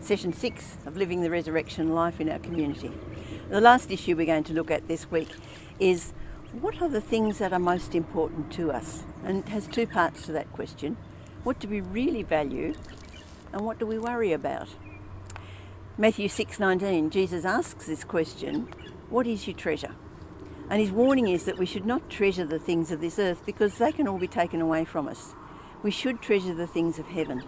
Session 6 of Living the Resurrection Life in our community. The last issue we're going to look at this week is what are the things that are most important to us? And it has two parts to that question. What do we really value and what do we worry about? Matthew 6:19, Jesus asks this question, what is your treasure? And his warning is that we should not treasure the things of this earth because they can all be taken away from us. We should treasure the things of heaven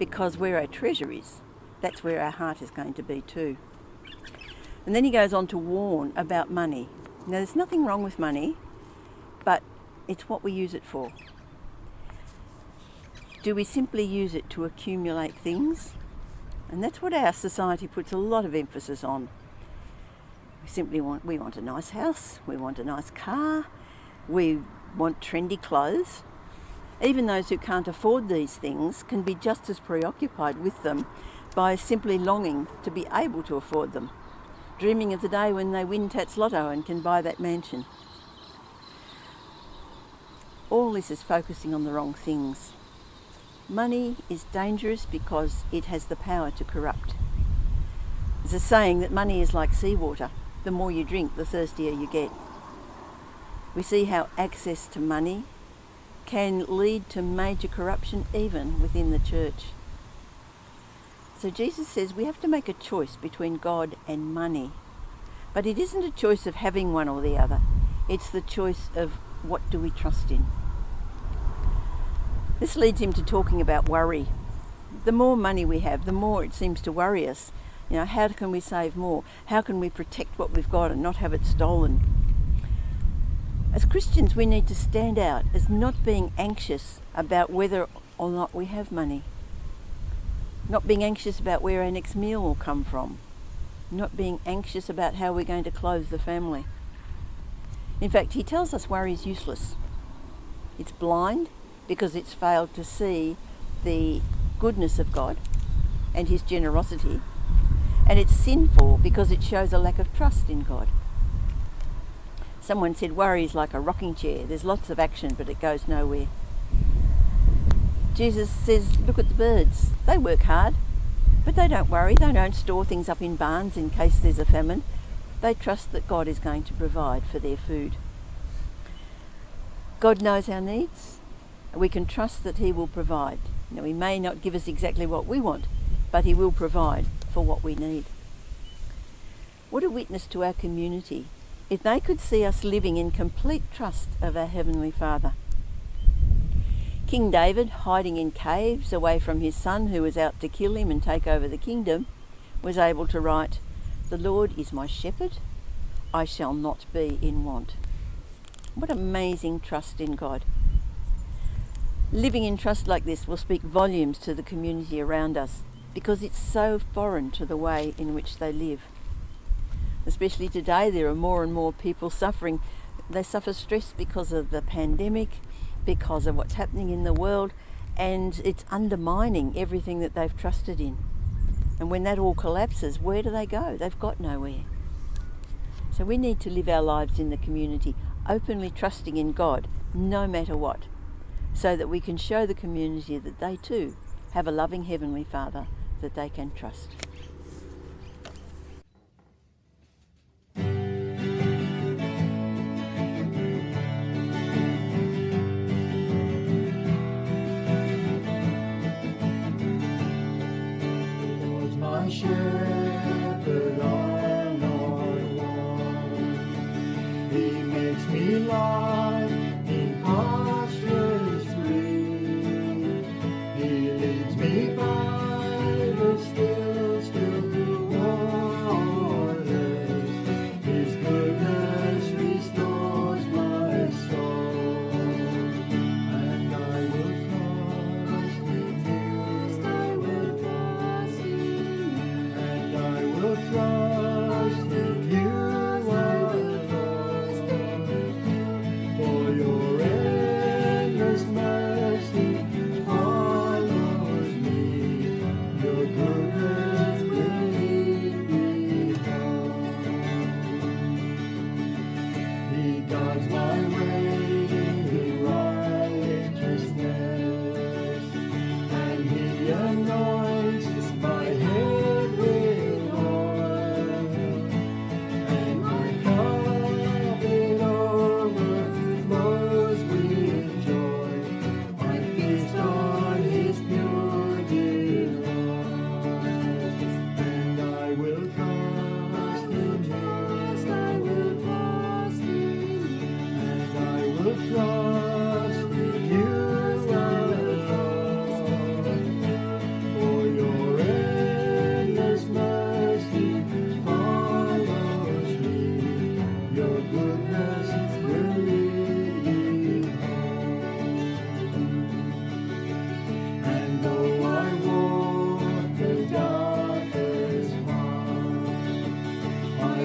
because where our treasure is, that's where our heart is going to be too. And then he goes on to warn about money. Now there's nothing wrong with money, but it's what we use it for. Do we simply use it to accumulate things? And that's what our society puts a lot of emphasis on. We want a nice house, we want a nice car, we want trendy clothes. Even those who can't afford these things can be just as preoccupied with them by simply longing to be able to afford them, dreaming of the day when they win Tats Lotto and can buy that mansion. All this is focusing on the wrong things. Money is dangerous because it has the power to corrupt. There's a saying that money is like seawater. The more you drink, the thirstier you get. We see how access to money can lead to major corruption even within the church. So Jesus says we have to make a choice between God and money. But it isn't a choice of having one or the other. It's the choice of what do we trust in. This leads him to talking about worry. The more money we have, the more it seems to worry us. How can we save more? How can we protect what we've got and not have it stolen? As Christians, we need to stand out as not being anxious about whether or not we have money. Not being anxious about where our next meal will come from. Not being anxious about how we're going to clothe the family. In fact, he tells us worry is useless. It's blind because it's failed to see the goodness of God and his generosity. And it's sinful because it shows a lack of trust in God. Someone said worry is like a rocking chair. There's lots of action, but it goes nowhere. Jesus says, look at the birds. They work hard, but they don't worry. They don't store things up in barns in case there's a famine. They trust that God is going to provide for their food. God knows our needs. We can trust that he will provide. He may not give us exactly what we want, but he will provide for what we need. What a witness to our community if they could see us living in complete trust of our Heavenly Father. King David, hiding in caves away from his son who was out to kill him and take over the kingdom, was able to write, "The Lord is my shepherd, I shall not be in want." What amazing trust in God. Living in trust like this will speak volumes to the community around us because it's so foreign to the way in which they live. Especially today, there are more and more people suffering. They suffer stress because of the pandemic, because of what's happening in the world, and it's undermining everything that they've trusted in. And when that all collapses, where do they go? They've got nowhere. So we need to live our lives in the community, openly trusting in God, no matter what, so that we can show the community that they too have a loving Heavenly Father that they can trust. My shepherd, I'll not want. He makes me lie in pastures green. He leads me by the still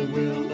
will